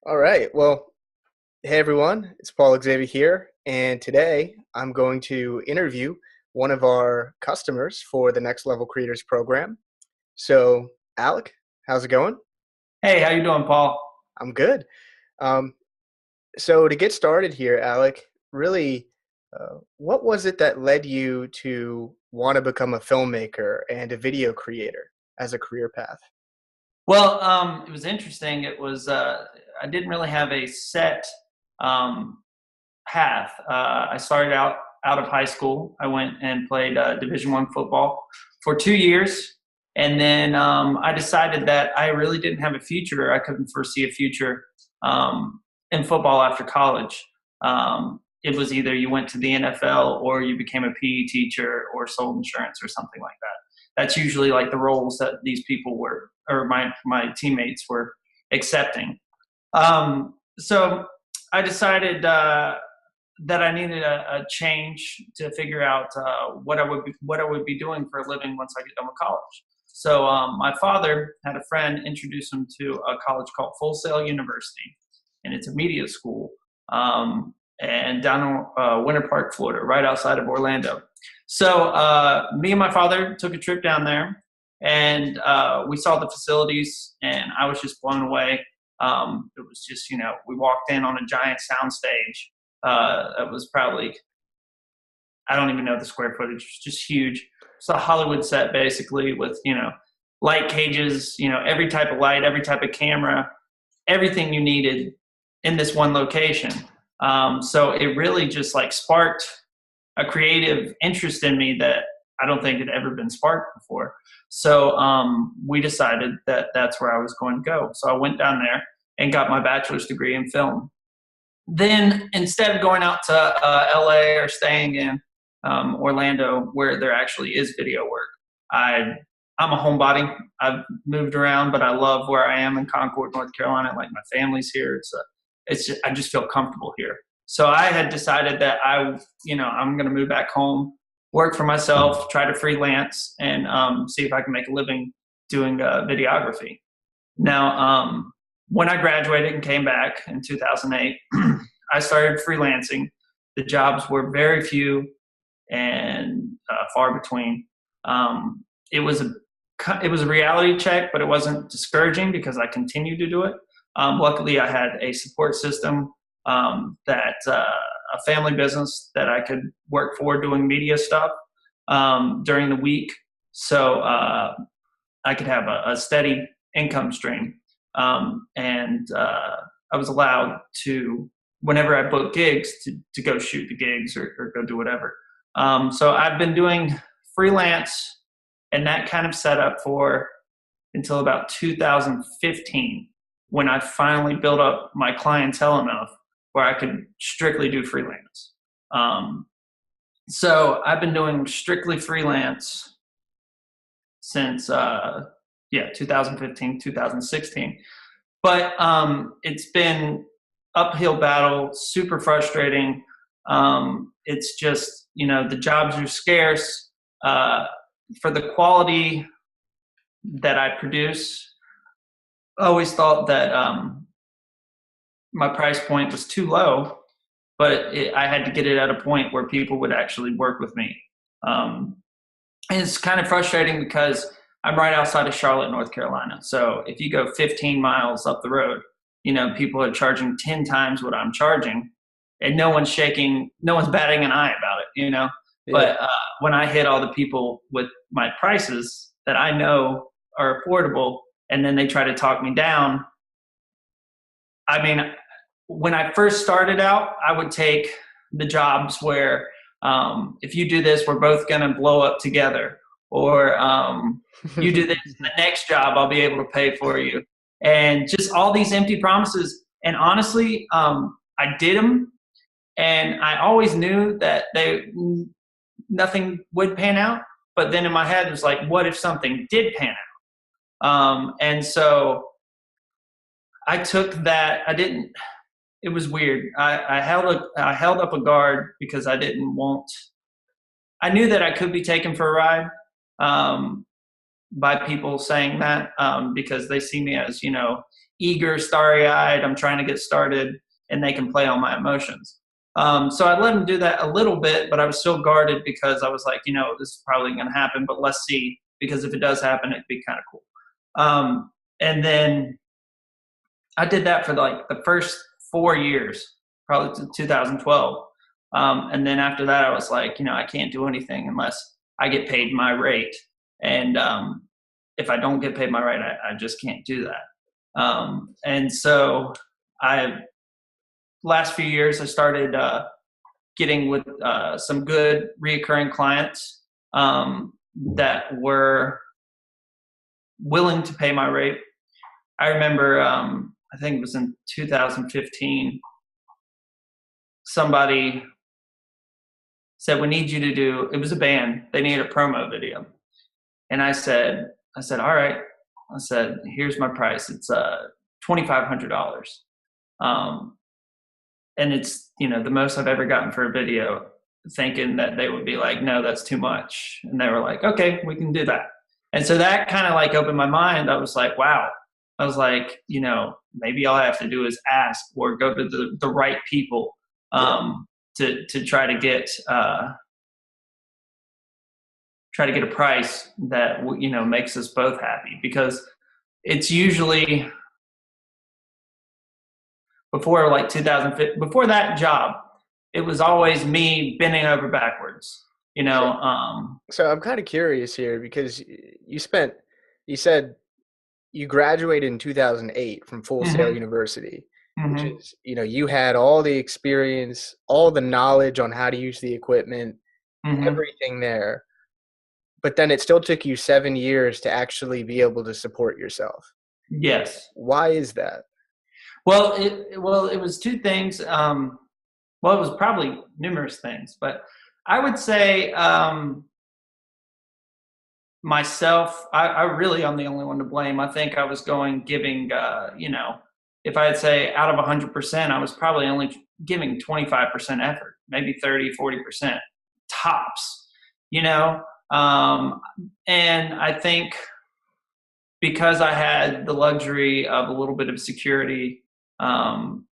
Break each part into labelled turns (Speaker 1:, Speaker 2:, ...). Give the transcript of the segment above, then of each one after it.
Speaker 1: All right. Well, hey everyone, it's Paul Xavier here, and today I'm going to interview one of our customers for the Next Level Creators program. So, Alec, how's it going?
Speaker 2: Hey, how you doing, Paul?
Speaker 1: I'm good. Um, so to get started here, Alec, really, what was it that led you to want to become a filmmaker and a video creator as a career path?
Speaker 2: Well, it was interesting. I didn't really have a set um, path. I started out of high school. I went and played Division I football for 2 years, and then I decided that I really didn't have a future. I couldn't foresee a future in football after college. It was either you went to the NFL or you became a PE teacher or sold insurance or something like that. That's usually like the roles that these people were, or my teammates were accepting. So I decided that I needed a change to figure out what I would be doing for a living once I get done with college. So my father had a friend introduce him to a college called Full Sail University, and it's a media school, and down in Winter Park, Florida, right outside of Orlando. So me and my father took a trip down there, and we saw the facilities, and I was just blown away. It was just, we walked in on a giant sound stage. It was probably, I don't even know the square footage, just huge. It's a Hollywood set basically with, light cages, every type of light, every type of camera, everything you needed in this one location. So it really just like sparked a creative interest in me that I don't think had ever been sparked before. So we decided that that's where I was going to go. So I went down there and got my bachelor's degree in film. Then instead of going out to LA or staying in Orlando, where there actually is video work, I I'm a homebody. I've moved around, but I love where I am in Concord, North Carolina. Like my family's here. I just feel comfortable here. So I had decided that I'm going to move back home, work for myself, try to freelance, and see if I can make a living doing videography. Now, when I graduated and came back in 2008, I started freelancing. The jobs were very few and far between. Um, it was a it was a reality check, but it wasn't discouraging because I continued to do it. Luckily, I had a support system that a family business that I could work for doing media stuff during the week, so I could have a steady income stream. And I was allowed to, whenever I book gigs, to go shoot the gigs or go do whatever. So I've been doing freelance and that kind of setup for until about 2015 when I finally built up my clientele enough where I could strictly do freelance. Um, so I've been doing strictly freelance since 2015, 2016. But it's been uphill battle, super frustrating. It's just, the jobs are scarce. For the quality that I produce, I always thought that my price point was too low, but I had to get it at a point where people would actually work with me. Um, and it's kind of frustrating because I'm right outside of Charlotte, North Carolina. So if you go 15 miles up the road, people are charging 10 times what I'm charging, and no one's batting an eye about it.
Speaker 1: Yeah.
Speaker 2: But when I hit all the people with my prices that I know are affordable, and then they try to talk me down, I mean, when I first started out, I would take the jobs where if you do this, we're both going to blow up together. Or you do this, the next job I'll be able to pay for you. And just all these empty promises. And honestly, I did them. And I always knew that nothing would pan out. But then in my head, it was like, what if something did pan out? And so I took that. I didn't. It was weird. I held up a guard because I didn't want. I knew that I could be taken for a ride, um, by people saying that, because they see me as, eager, starry-eyed. I'm trying to get started, and they can play on my emotions. So I let them do that a little bit, but I was still guarded because I was like, this is probably going to happen, but let's see, because if it does happen, it'd be kind of cool. And then I did that for like the first 4 years, probably to 2012. And then after that, I was like, I can't do anything unless I get paid my rate. And if I don't get paid my rate, I just can't do that. And so last few years, I started getting with some good reoccurring clients that were willing to pay my rate. I remember, I think it was in 2015, somebody said, we need you to do, it was a band, they needed a promo video. And I said, all right. I said, here's my price. It's $2,500. And it's, the most I've ever gotten for a video, thinking that they would be like, no, that's too much. And they were like, okay, we can do that. And so that kind of like opened my mind. I was like, wow. I was like, maybe all I have to do is ask or go to the right people to try to get a price that makes us both happy, because it's usually before like 2015, before that job, it was always me bending over backwards.
Speaker 1: So I'm kind of curious here because you said you graduated in 2008 from Full Sail
Speaker 2: Mm-hmm.
Speaker 1: University, which
Speaker 2: Mm-hmm.
Speaker 1: is, you had all the experience, all the knowledge on how to use the equipment,
Speaker 2: Mm-hmm.
Speaker 1: everything there. But then it still took you 7 years to actually be able to support yourself.
Speaker 2: Yes.
Speaker 1: Why is that?
Speaker 2: Well, it was two things. Well, it was probably numerous things, but I would say myself. I really am the only one to blame. I think I was giving. If I'd say out of 100%, I was probably only giving 25% effort, maybe 30, 40% tops. You know, and I think because I had the luxury of a little bit of security and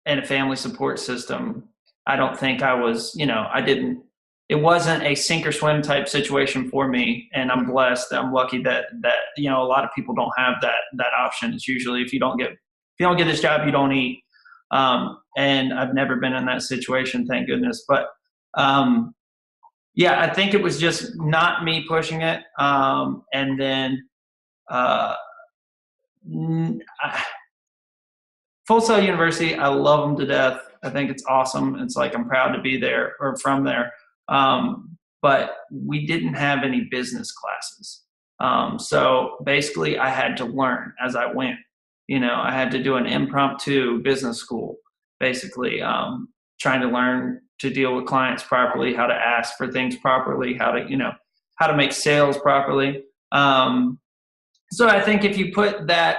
Speaker 2: a family support system, I don't think I was, it wasn't a sink or swim type situation for me. And I'm blessed. I'm lucky that, a lot of people don't have that option. It's usually if you don't get this job, you don't eat. And I've never been in that situation, thank goodness. But, yeah, I think it was just not me pushing it. And then, Full Sail University, I love them to death. I think it's awesome. It's like I'm proud to be there or from there. But we didn't have any business classes. So basically, I had to learn as I went. I had to do an impromptu business school, basically, trying to learn to deal with clients properly, how to ask for things properly, how to make sales properly. So I think if you put that,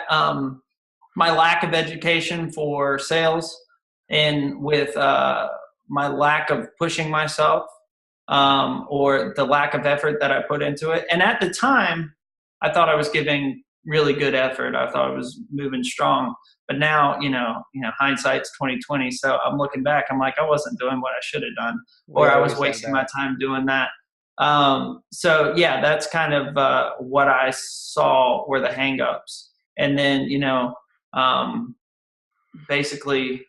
Speaker 2: my lack of education for sales and with my lack of pushing myself, or the lack of effort that I put into it. And at the time, I thought I was giving really good effort. I thought I was moving strong. But now, hindsight's 2020. So I'm looking back. I'm like, I wasn't doing what I should have done,
Speaker 1: We
Speaker 2: or I was
Speaker 1: always have
Speaker 2: wasting my
Speaker 1: that.
Speaker 2: time doing that. So yeah, that's kind of what I saw were the hangups. And then, basically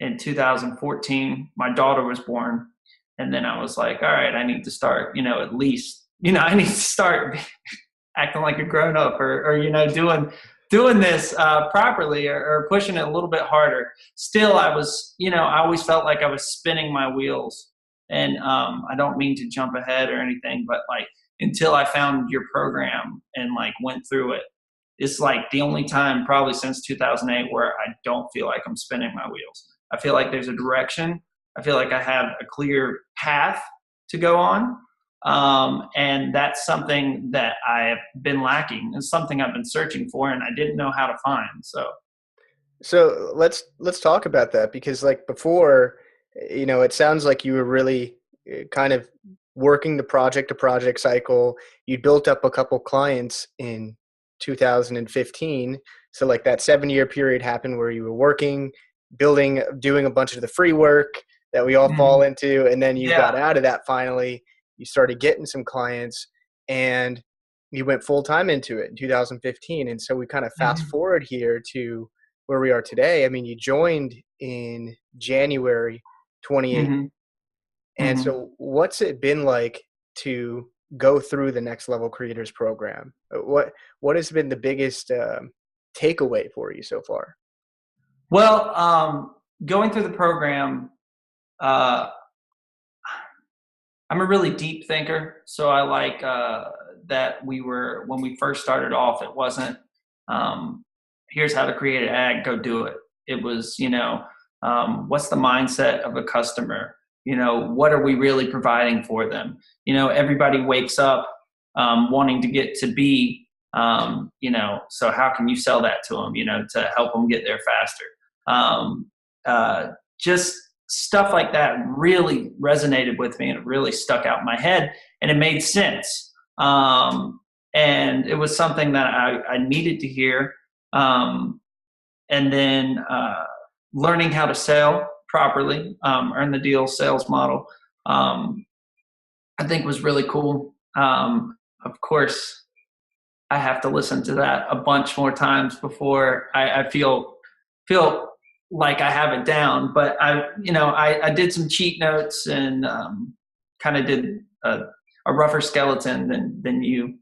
Speaker 2: in 2014, my daughter was born. And then I was like, all right, I need to start, at least, I need to start acting like a grown up, or doing this properly, or pushing it a little bit harder. Still, I was, I always felt like I was spinning my wheels. And I don't mean to jump ahead or anything, but like until I found your program and like went through it, it's like the only time probably since 2008 where I don't feel like I'm spinning my wheels. I feel like there's a direction. I feel like I have a clear path to go on. And that's something that I have been lacking. It's something I've been searching for and I didn't know how to find.
Speaker 1: So let's talk about that because like before, it sounds like you were really kind of working the project to project cycle. You built up a couple clients in 2015. So like that 7-year period happened where you were working, building, doing a bunch of the free work that we all fall
Speaker 2: Mhm.
Speaker 1: into. And then you got
Speaker 2: Yeah.
Speaker 1: out of that finally. You started getting some clients and you went full time into it in 2015. And so we kind of fast
Speaker 2: Mhm.
Speaker 1: forward here to where we are today. I mean, you joined in January 28.
Speaker 2: Mhm.
Speaker 1: And
Speaker 2: Mhm.
Speaker 1: so what's it been like to go through the Next Level Creators program? What has been the biggest takeaway for you so far?
Speaker 2: Well, going through the program, uh, I'm a really deep thinker, so I like that when we first started off, it wasn't um, here's how to create an ad, go do it. It was, what's the mindset of a customer? What are we really providing for them? Everybody wakes up wanting to get to B, so how can you sell that to them, to help them get there faster? Um, just stuff like that really resonated with me and it really stuck out in my head and it made sense. And it was something that I needed to hear. And then learning how to sell properly, earn the deal sales model, um, I think was really cool. Of course, I have to listen to that a bunch more times before I feel like I have it down. But I did some cheat notes and kind of did a rougher skeleton than you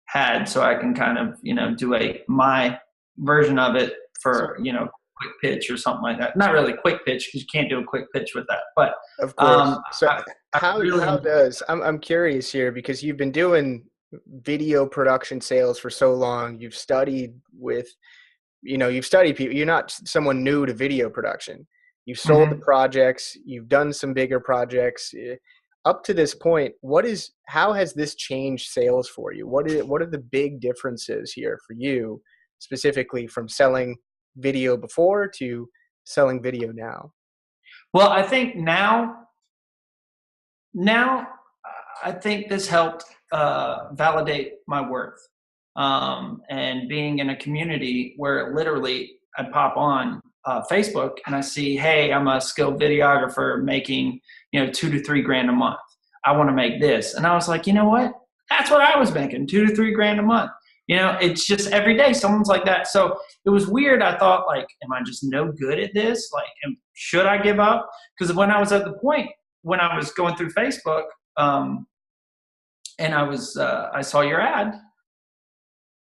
Speaker 2: had, so I can kind of do my version of it
Speaker 1: So,
Speaker 2: for quick pitch or something like that. Not really quick pitch because you can't do a quick pitch with that, but
Speaker 1: of
Speaker 2: um,
Speaker 1: course. So
Speaker 2: I really
Speaker 1: how does I'm curious here because you've been doing video production sales for so long. You've studied with you've studied people. You're not someone new to video production. You've sold the
Speaker 2: Mhm.
Speaker 1: projects. You've done some bigger projects. Up to this point, how has this changed sales for you? What are the big differences here for you, specifically from selling video before to selling video now?
Speaker 2: Well, I think now I think this helped validate my worth. And being in a community where literally I pop on Facebook and I see, hey, I'm a skilled videographer making 2 to 3 grand a month. I want to make this, and I was like, you know what? That's what I was making, 2 to 3 grand a month. It's just every day someone's like that. So it was weird. I thought, like, am I just no good at this? Like, should I give up? Because when I was at the point when I was going through Facebook, and I saw your ad,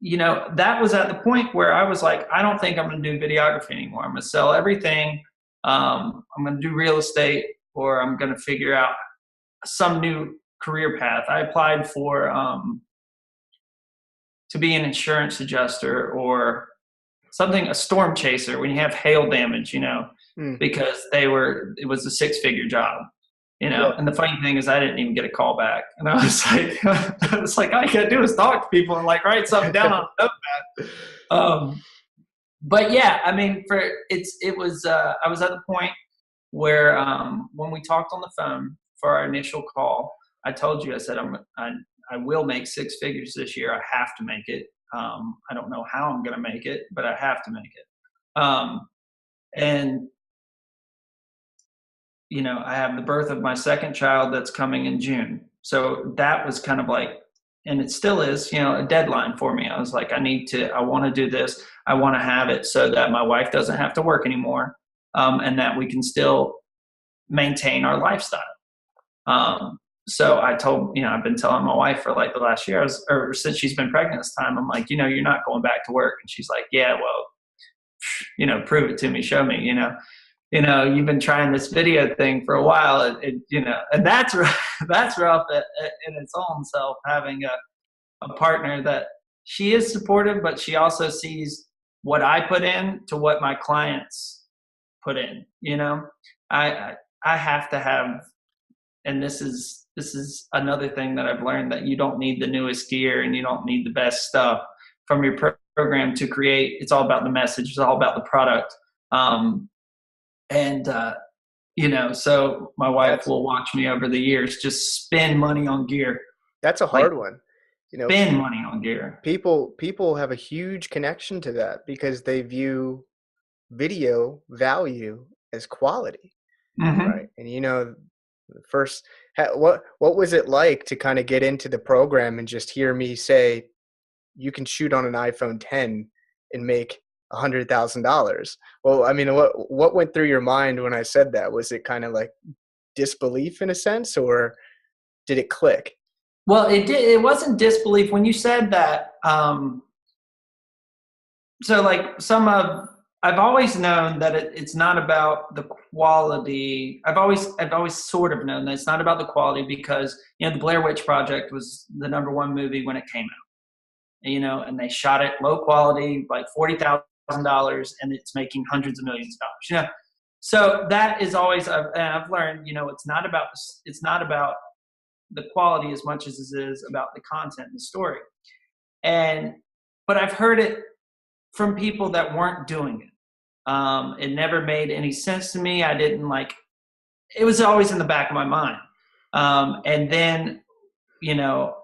Speaker 2: that was at the point where I was like, I don't think I'm going to do videography anymore. I'm going to sell everything. I'm going to do real estate, or I'm going to figure out some new career path. I applied for to be an insurance adjuster or something, a storm chaser when you have hail damage,
Speaker 1: Hmm.
Speaker 2: because it was a 6-figure job.
Speaker 1: Yeah.
Speaker 2: And the funny thing is I didn't even get a call back. And I was like, all you gotta do is talk to people and like write something down on a notepad. But yeah, I mean, it was, I was at the point where, when we talked on the phone for our initial call, I told you, I said, I will make 6 figures this year. I have to make it. I don't know how I'm going to make it, but I have to make it. And I have the birth of my second child that's coming in June. So that was kind of like, and it still is, a deadline for me. I was like, I want to do this. I want to have it so that my wife doesn't have to work anymore, and that we can still maintain our lifestyle. So I told, I've been telling my wife for like the last year, or since she's been pregnant this time, I'm like, you're not going back to work. And she's like, yeah, well, prove it to me, show me, you've been trying this video thing for a while, and that's that's rough in its own self, having a partner that she is supportive, but she also sees what I put in to what my clients put in. I I have to have, and this is another thing that I've learned, that you don't need the newest gear and you don't need the best stuff from your program to create. It's all about the message. It's all about the product. And So my wife
Speaker 1: That's
Speaker 2: will watch me over the years just spend money on gear,
Speaker 1: that's a
Speaker 2: like
Speaker 1: hard one. You know,
Speaker 2: spend money on gear.
Speaker 1: people have a huge connection to that because they view video value as quality, right?
Speaker 2: Hmm.
Speaker 1: And first, what was it like to kind of get into the program and just hear me say you can shoot on an iPhone 10 and make $100,000? Well, I mean, what went through your mind when I said that? Was it kind of like disbelief in a sense, or did it click?
Speaker 2: Well, it wasn't disbelief when you said that. So like I've always known that it's not about the quality. I've always sort of known that it's not about the quality because the Blair Witch Project was the number one movie when it came out. And they shot it low quality, like $40,000, and it's making hundreds of millions of dollars. So that is always, and I've learned, it's not about the quality as much as it is about the content and the story. But I've heard it from people that weren't doing it. It never made any sense to me. I didn't like. It was always in the back of my mind. And then, you know,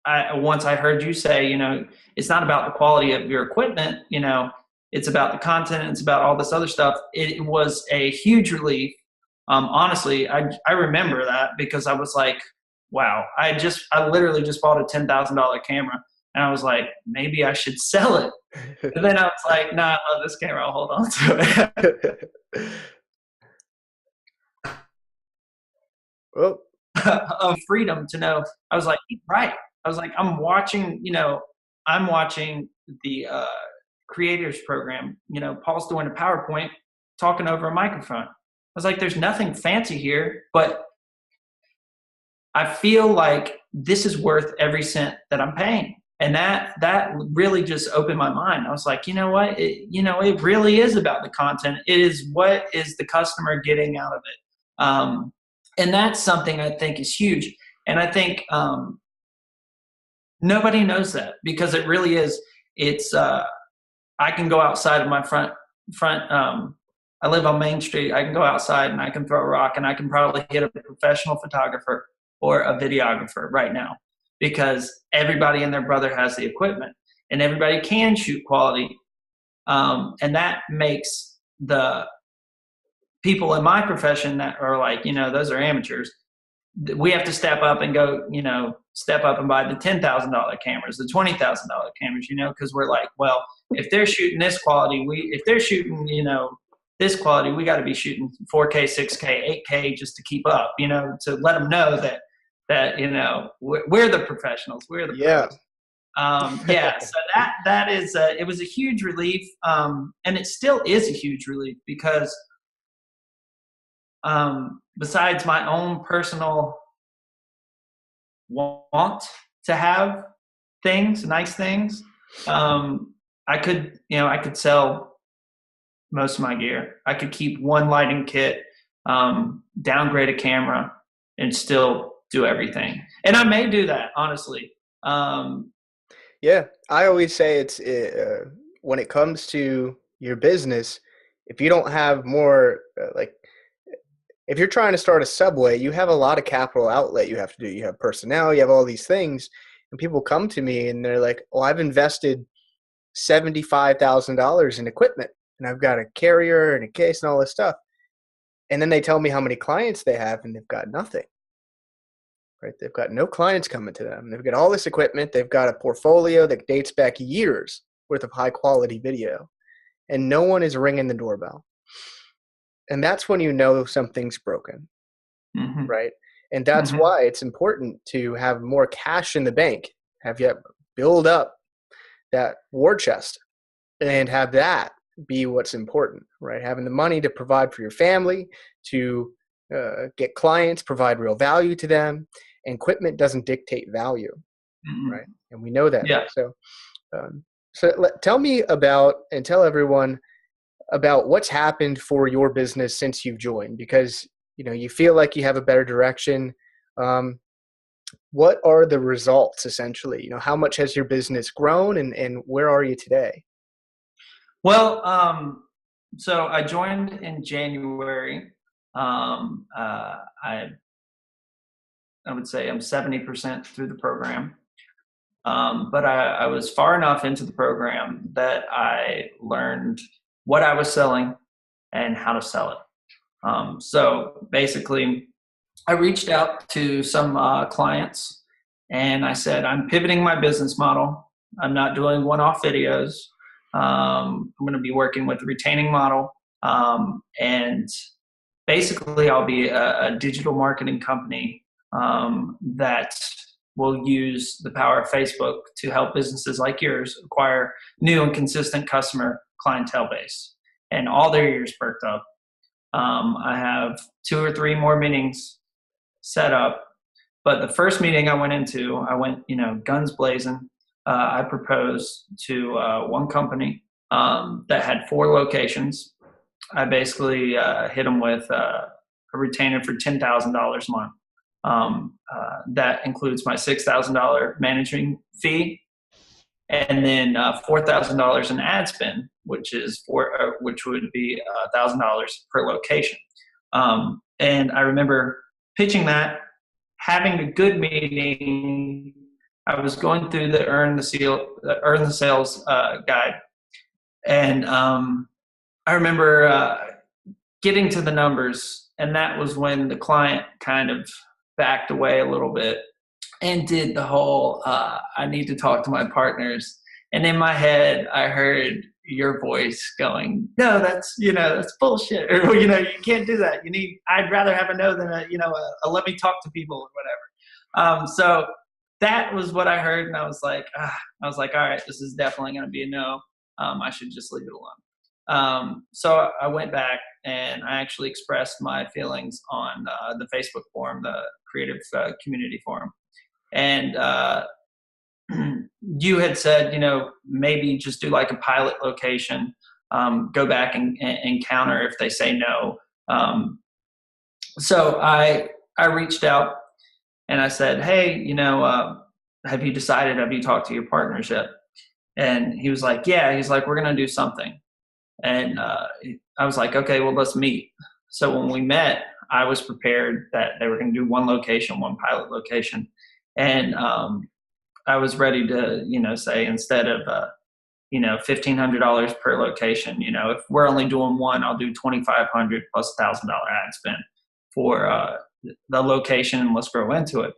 Speaker 2: once I heard you say, it's not about the quality of your equipment. It's about the content. And it's about all this other stuff. It was a huge relief. Honestly, I remember that because I was like, wow, I literally just bought a $10,000 camera, and I was like, maybe I should sell it. And then I was like, nah, I love this camera. I'll hold on to
Speaker 1: Well,
Speaker 2: it. Of freedom to know. I was like, right. I was like, I'm watching the creators program. Paul's doing a PowerPoint talking over a microphone. I was like, there's nothing fancy here, but I feel like this is worth every cent that I'm paying. And that really just opened my mind. I was like, you know what? It really is about the content. It is what is the customer getting out of it. And that's something I think is huge. And I think nobody knows that because it really is. It's I can go outside of my front. I live on Main Street. I can go outside and I can throw a rock and I can probably hit a professional photographer or a videographer right now because everybody and their brother has the equipment and everybody can shoot quality. And that makes the people in my profession that are like, those are amateurs. We have to step up and go, step up and buy the $10,000 cameras, the $20,000 cameras, because we're like, well, if they're shooting this quality, if they're shooting, this quality, we got to be shooting 4K, 6K, 8K just to keep up, to let them know that we're the professionals, we're the
Speaker 1: yeah.
Speaker 2: pros. Yeah, so that is it was a huge relief, and it still is a huge relief because besides my own personal want to have nice things, I could sell most of my gear. I could keep one lighting kit, downgrade a camera, and still do everything. And I may do that, honestly.
Speaker 1: Yeah, I always say when it comes to your business, if you don't have more like if you're trying to start a Subway, you have a lot of capital outlay you have to do. You have personnel, you have all these things, and people come to me and they're like, "Oh, I've invested $75,000 in equipment, and I've got a carrier and a case and all this stuff." And then they tell me how many clients they have, and they've got nothing. Right? They've got no clients coming to them. They've got all this equipment. They've got a portfolio that dates back years worth of high quality video, and no one is ringing the doorbell. And that's when you know something's broken,
Speaker 2: Mm-hmm.
Speaker 1: right? And that's
Speaker 2: Mm-hmm.
Speaker 1: why it's important to have more cash in the bank, have you build up that war chest and have that be what's important, right? Having the money to provide for your family, to get clients, provide real value to them. And equipment doesn't dictate value,
Speaker 2: Mm-hmm.
Speaker 1: right? And we know that now.
Speaker 2: Yeah.
Speaker 1: Um, tell me about and tell everyone about what's happened for your business since you've joined, because you feel like you have a better direction. What are the results essentially? How much has your business grown, and where are you today?
Speaker 2: Well, so I joined in January. I would say I'm 70% through the program. But I was far enough into the program that I learned what I was selling and how to sell it. So basically, I reached out to some clients and I said, I'm pivoting my business model. I'm not doing one off videos. I'm going to be working with a retaining model. And basically, I'll be a digital marketing company that will use the power of Facebook to help businesses like yours acquire new and consistent customer clientele base. And all their ears perked up. I have 2 or 3 more meetings set up. But the first meeting I went into, I went, guns blazing. I proposed to one company that had 4 locations. I basically hit them with a retainer for $10,000 a month. That includes my $6,000 managing fee, and then $4,000 in ad spend, which would be $1,000 per location. And I remember pitching that, having a good meeting. I was going through the earn the sales guide, and I remember getting to the numbers, and that was when the client kind of backed away a little bit and did the whole I need to talk to my partners. And in my head, I heard your voice going, "No, that's bullshit," or you can't do that. I'd rather have a no than a let me talk to people or whatever. So that was what I heard, and I was like, all right, this is definitely going to be a no. I should just leave it alone. So I went back and I actually expressed my feelings on the Facebook forum, the creative community forum. And you had said, maybe just do like a pilot location, go back and counter if they say no. So I reached out and I said, hey, have you decided, have you talked to your partnership? And he was like, yeah. He's like, we're going to do something. And I was like, okay, well, let's meet. So when we met, I was prepared that they were going to do one location, one pilot location. And I was ready to, say instead of, $1,500 per location, if we're only doing one, I'll do $2,500 plus $1,000 ad spend for the location, and let's grow into it.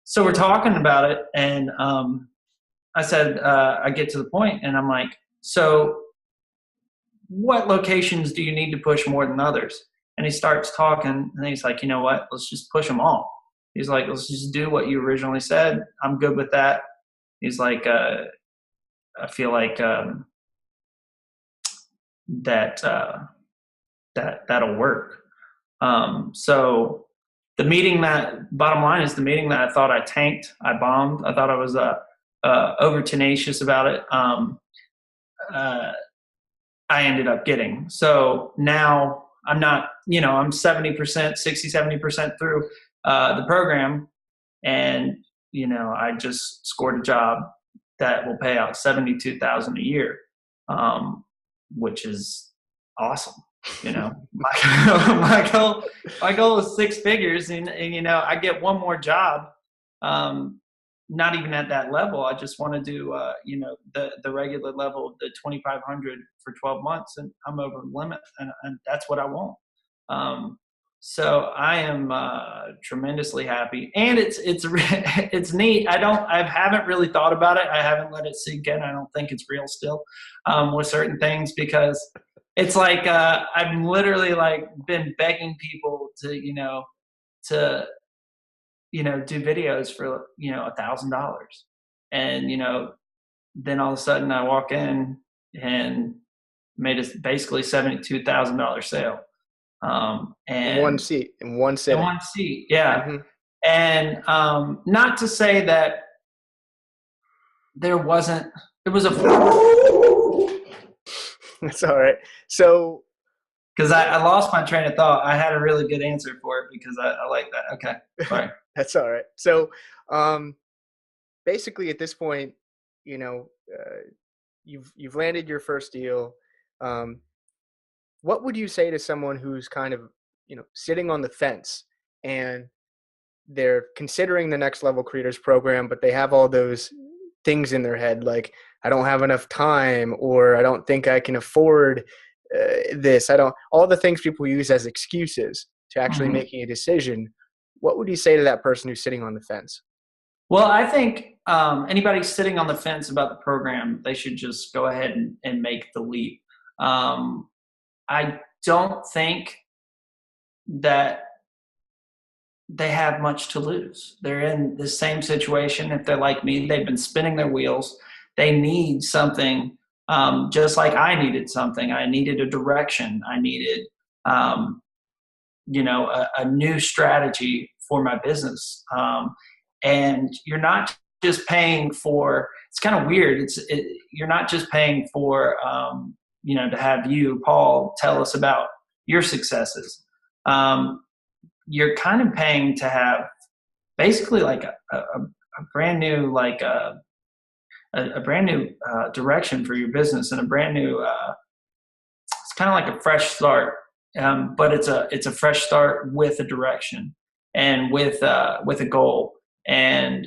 Speaker 2: So we're talking about it. And I said, I get to the point and I'm like, so what locations do you need to push more than others? And he starts talking and he's like, you know what, let's just push them all. He's like, let's just do what you originally said. I'm good with that. He's like, I feel like that'll work. So the meeting bottom line is the meeting that I thought I tanked, I bombed. I thought I was over tenacious about it. I ended up getting. So now I'm not, I'm 70%, 60, 70% through the program. And, I just scored a job that will pay out $72,000 a year, which is awesome. My goal is 6 figures, and I get one more job. Not even at that level. I just want to do, the regular level, the 2,500 for 12 months, and I'm over the limit, and that's what I want. So I am tremendously happy, and it's neat. I haven't really thought about it. I haven't let it sink in. I don't think it's real still with certain things, because it's like I've literally like been begging people to do videos for $1,000, and then all of a sudden I walk in and made a basically $72,000 sale. And
Speaker 1: in one seat, in one sitting.
Speaker 2: In one seat, yeah.
Speaker 1: Mm-hmm.
Speaker 2: And not to say that there wasn't. It was a.
Speaker 1: That's all right. So,
Speaker 2: because I lost my train of thought. I had a really good answer for it because I like that. Okay, sorry.
Speaker 1: That's all right. So, basically, at this point, you've landed your first deal. What would you say to someone who's kind of sitting on the fence and they're considering the next level creators program, but they have all those things in their head like, I don't have enough time, or I don't think I can afford this. I don't, all the things people use as excuses to actually
Speaker 2: Mhm.
Speaker 1: making a decision. What would you say to that person who's sitting on the fence?
Speaker 2: Well, I think anybody sitting on the fence about the program, they should just go ahead and make the leap. Um, I don't think that they have much to lose. They're in the same situation. If they're like me, they've been spinning their wheels. They need something, just like I needed something. I needed a direction. I needed, um, a new strategy for my business. And you're not just paying for. It's kind of weird. You're not just paying for, to have you, Paul, tell us about your successes. Um, you're kind of paying to have basically like a brand new a brand new direction for your business and a brand new it's kind of like a fresh start, but it's a fresh start with a direction and with a goal, and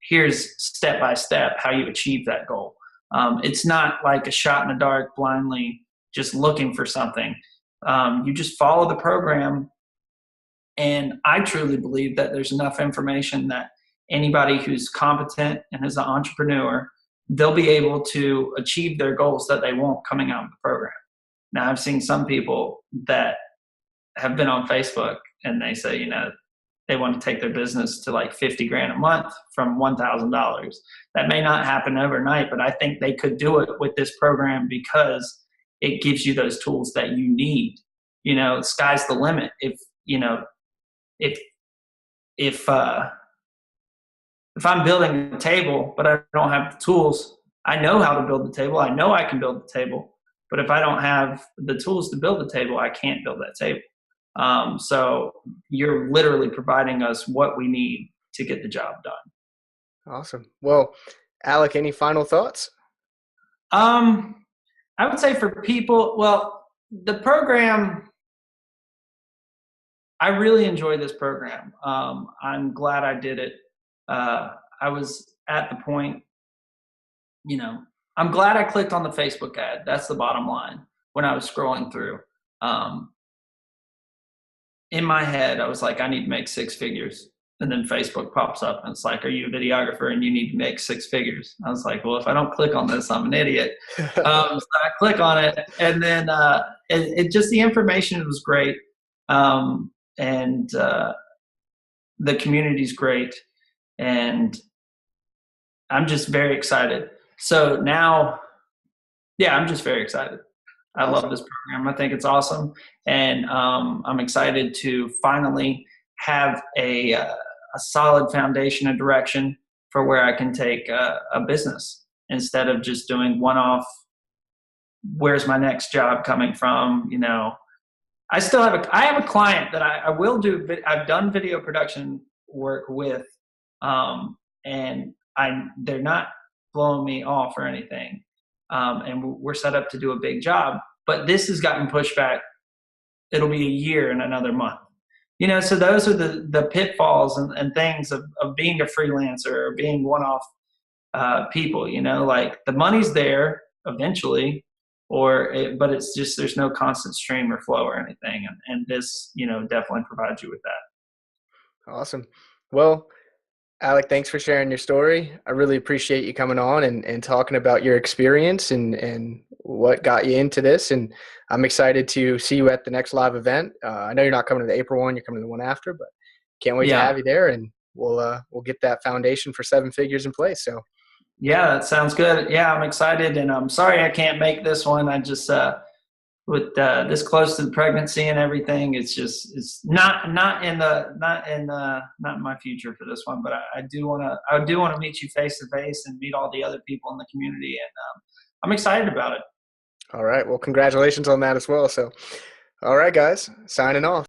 Speaker 2: here's step by step how you achieve that goal. It's not like a shot in the dark blindly just looking for something. You just follow the program. And I truly believe that there's enough information that anybody who's competent and is an entrepreneur, they'll be able to achieve their goals that they want coming out of the program. Now, I've seen some people that have been on Facebook and they say, they want to take their business to like 50 grand a month from $1,000. That may not happen overnight, but I think they could do it with this program because it gives you those tools that you need. Sky's the limit. If if uh, if I'm building a table but I don't have the tools, I know how to build the table. I know I can build the table, but if I don't have the tools to build the table, I can't build that table. So you're literally providing us what we need to get the job done.
Speaker 1: Awesome. Well, Alec, any final thoughts?
Speaker 2: Um, I would say for people, well, the program, I really enjoy this program. I'm glad I did it. I was at the point, you know, I'm glad I clicked on the Facebook ad. That's the bottom line. When I was scrolling through, um, in my head, I was like, I need to make six figures. And then Facebook pops up and it's like, are you a videographer and you need to make six figures? I was like, well, if I don't click on this, I'm an idiot. So I click on it, and then it just, the information was great. And the community's great. And I'm just very excited. So now, yeah, I'm just very excited. I love
Speaker 1: Awesome.
Speaker 2: this program. I think it's awesome, and I'm excited to finally have a solid foundation and direction for where I can take a business instead of just doing one-off. Where's my next job coming from? I have a client that I will do. I've done video production work with, and they're not blowing me off or anything, and we're set up to do a big job. But this has gotten pushed back. It'll be a year in another month. So those are the pitfalls and things of being a freelancer or being one-off people. Like the money's there eventually, but it's just there's no constant stream or flow or anything, and this definitely provides you with that.
Speaker 1: Awesome. Well, Alec, thanks for sharing your story. I really appreciate you coming on and talking about your experience and what got you into this. And I'm excited to see you at the next live event. I know you're not coming to the April one, you're coming to the one after, but can't wait to
Speaker 2: Yeah,
Speaker 1: have you there. And we'll get that foundation for seven figures in place. So
Speaker 2: yeah, that sounds good. Yeah, I'm excited, and I'm sorry I can't make this one. I just with this close to the pregnancy and everything, it's not in my future for this one. But I do want to meet you face to face and meet all the other people in the community, and I'm excited about it.
Speaker 1: all right. Well, congratulations on that as well. So all right, guys, signing off.